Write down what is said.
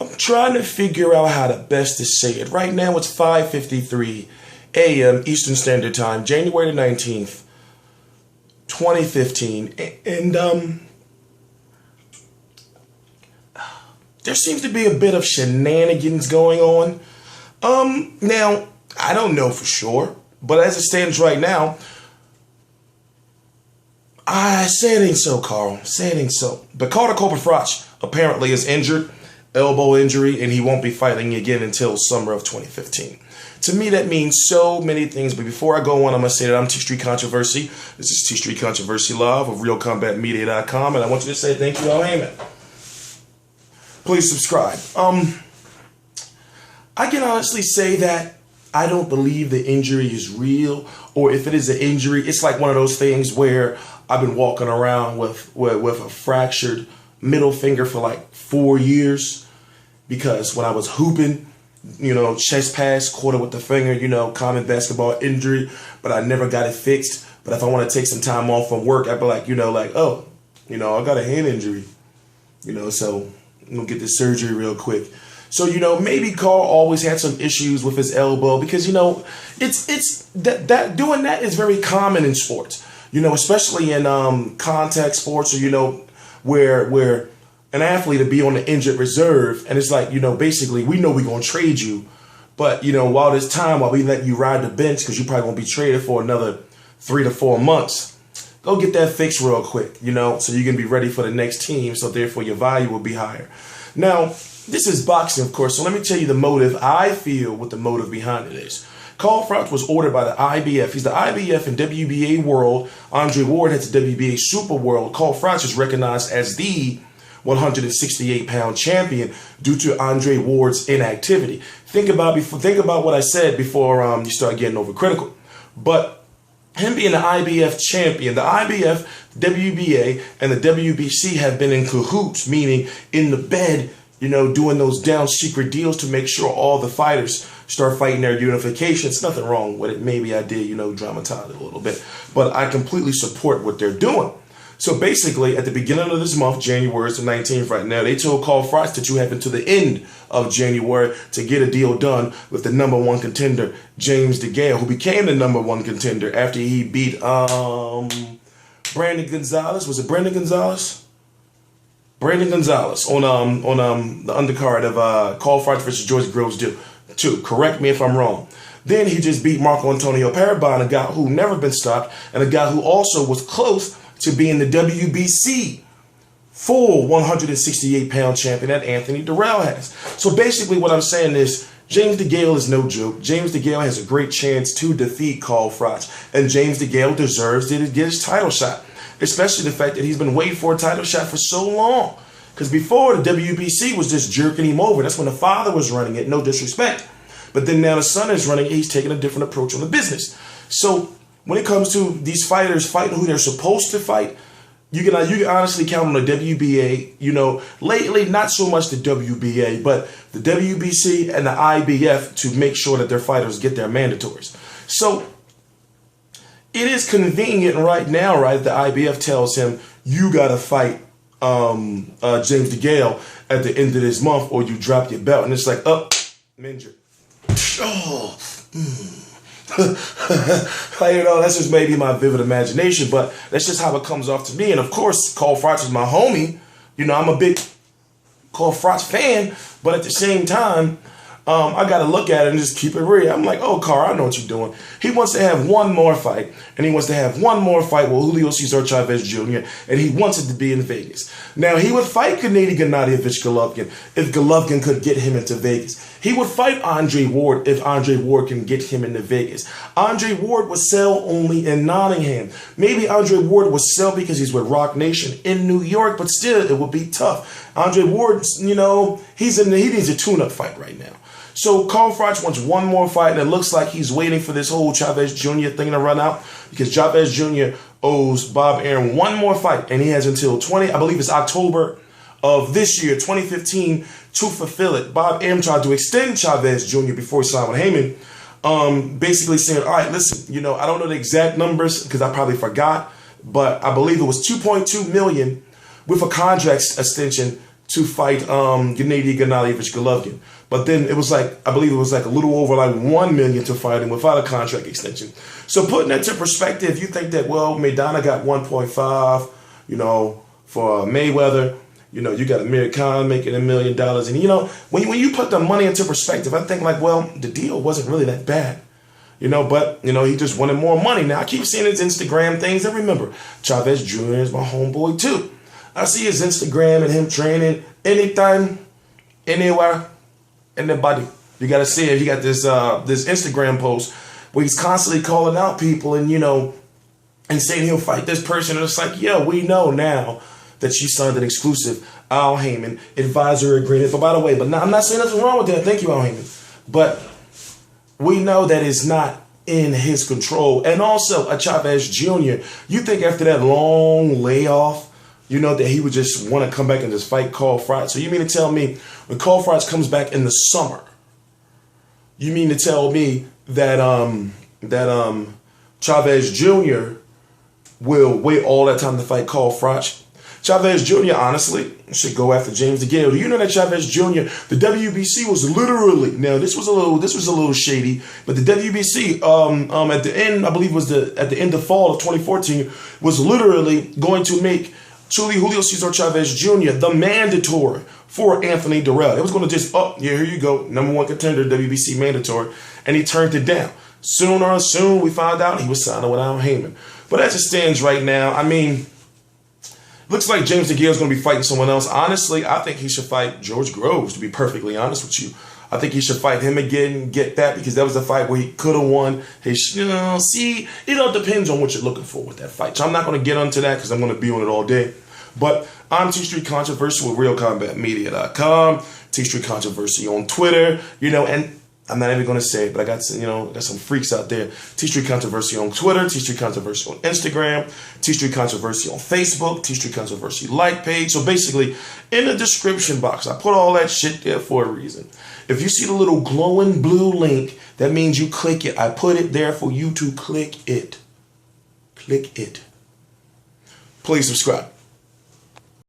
I'm trying to figure out how to best to say it. Right now it's 5:53 a.m. Eastern Standard Time, January the 19th, 2015. And there seems to be a bit of shenanigans going on. Now, I don't know for sure, but as it stands right now, I say it ain't so, Carl. Say it ain't so. But Carl Cobra Froch apparently is injured, elbow injury, and he won't be fighting again until summer of 2015. To me, that means so many things. But before I go on, I'm going to say that I'm T-Street Controversy. This is T-Street Controversy Live of RealCombatMedia.com, and I want you to say thank you, Al Heyman. Please subscribe. I can honestly say that I don't believe the injury is real, or if it is an injury, it's like one of those things where I've been walking around with a fractured middle finger for like 4 years, because when I was hooping, you know, chest pass, quarter with the finger, you know, common basketball injury, but I never got it fixed. But if I want to take some time off from work, I'd be like, you know, like, oh, you know, I got a hand injury, you know, so I'm gonna get this surgery real quick. So, you know, maybe Carl always had some issues with his elbow, because, you know, it's that doing that is very common in sports, you know, especially in contact sports, or, you know, where an athlete will be on the injured reserve, and it's like, you know, basically we know we're going to trade you, but, you know, while we let you ride the bench, because you probably won't be traded for another 3 to 4 months, go get that fixed real quick, you know, so you can be ready for the next team, so therefore your value will be higher. Now, this is boxing, of course, so let me tell you the motive. I feel what the motive behind it is. Carl Froch was ordered by the IBF. He's the IBF and WBA world. Andre Ward has the WBA Super World. Carl Froch is recognized as the 168-pound champion due to Andre Ward's inactivity. Think about what I said before you start getting overcritical. But him being the IBF champion, the IBF, WBA, and the WBC have been in cahoots, meaning in the bed, you know, doing those down secret deals to make sure all the fighters start fighting their unification. It's nothing wrong with it. Maybe I did, you know, dramatize it a little bit, but I completely support what they're doing. So basically, at the beginning of this month, January the 19th right now, they told Carl Froch that you have until the end of January to get a deal done with the #1 contender, James DeGALE, who became the #1 contender after he beat Brandon Gonzalez. Was it Brandon Gonzalez? Brandon Gonzalez on the undercard of Carl Froch versus George Groves 2. Correct me if I'm wrong. Then he just beat Antonio Periban, a guy who never been stopped, and a guy who also was close to being the WBC full 168-pound champion that Anthony Durrell has. So basically what I'm saying is James DeGALE is no joke. James DeGALE has a great chance to defeat Carl Froch, and James DeGALE deserves to get his title shot, especially the fact that he's been waiting for a title shot for so long. Because before, the WBC was just jerking him over. That's when the father was running it, no disrespect. But then now the son is running it, he's taking a different approach on the business. So when it comes to these fighters fighting who they're supposed to fight, you can honestly count on the WBA, you know, lately not so much the WBA, but the WBC and the IBF to make sure that their fighters get their mandatories. So it is convenient right now, right? The IBF tells him, you got to fight James DeGALE at the end of this month or you drop your belt. And it's like, oh, I'm injured. Oh, you know, that's just maybe my vivid imagination, but that's just how it comes off to me. And of course, Carl Froch is my homie. You know, I'm a big Carl Froch fan, but at the same time, I got to look at it and just keep it real. I'm like, oh, Carl, I know what you're doing. He wants to have one more fight, and he wants to have one more fight with Julio Cesar Chavez Jr., and he wants it to be in Vegas. Now, he would fight Gennady Gennadievich Golovkin if Golovkin could get him into Vegas. He would fight Andre Ward if Andre Ward can get him into Vegas. Andre Ward would sell only in Nottingham. Maybe Andre Ward would sell because he's with Rock Nation in New York, but still, it would be tough. Andre Ward, you know, he needs a tune-up fight right now. So Carl Froch wants one more fight, and it looks like he's waiting for this whole Chavez Jr. thing to run out, because Chavez Jr. owes Bob Arum one more fight, and he has until I believe it's October of this year, 2015, to fulfill it. Bob Arum tried to extend Chavez Jr. before he signed with Heyman, basically saying, all right, listen, you know, I don't know the exact numbers because I probably forgot, but I believe it was $2.2 million with a contract extension to fight Gennady Gennadievich Golovkin. But then it was like, I believe it was like a little over like $1 million to fight him without a contract extension. So putting that to perspective, you think that, well, Maidana got 1.5, you know, for Mayweather. You know, you got Amir Khan making $1 million. And, you know, when you put the money into perspective, I think like, well, the deal wasn't really that bad. You know, but, you know, he just wanted more money. Now, I keep seeing his Instagram things. And remember, Chavez Jr. is my homeboy, too. I see his Instagram and him training anytime, anywhere, anybody. You got to see it. He got this this Instagram post where he's constantly calling out people and, you know, and saying he'll fight this person. And it's like, yeah, we know now that you signed an exclusive Al Heyman advisory agreement. But by the way, I'm not saying nothing wrong with that. Thank you, Al Heyman. But we know that it's not in his control. And also, a Chavez Jr., you think after that long layoff, you know, that he would just want to come back and just fight Carl Froch. So you mean to tell me when Carl Froch comes back in the summer, you mean to tell me that Chavez Jr. will wait all that time to fight Carl Froch? Chavez Jr. honestly should go after James DeGALE. Do you know that Chavez Jr., the WBC was literally, now this was a little shady, but the WBC at the end, I believe it was at the end of fall of 2014, was literally going to make Julio Cesar Chavez Jr. the mandatory for Anthony Durrell. It was going to just, yeah, here you go, #1 contender, WBC mandatory, and he turned it down. Soon we found out he was signing with Al Heyman. But as it stands right now, I mean, looks like James DeGale is going to be fighting someone else. Honestly, I think he should fight George Groves, to be perfectly honest with you. I think he should fight him again, get that, because that was a fight where he could have won. See, it all depends on what you're looking for with that fight. So I'm not going to get onto that because I'm going to be on it all day. But I'm T Street Controversy with RealCombatMedia.com, T Street Controversy on Twitter, you know, and I'm not even going to say it, but I got some freaks out there. T Street Controversy on Twitter, T Street Controversy on Instagram, T Street Controversy on Facebook, T Street Controversy like page. So basically, in the description box, I put all that shit there for a reason. If you see the little glowing blue link, that means you click it. I put it there for you to click it. Click it. Please subscribe.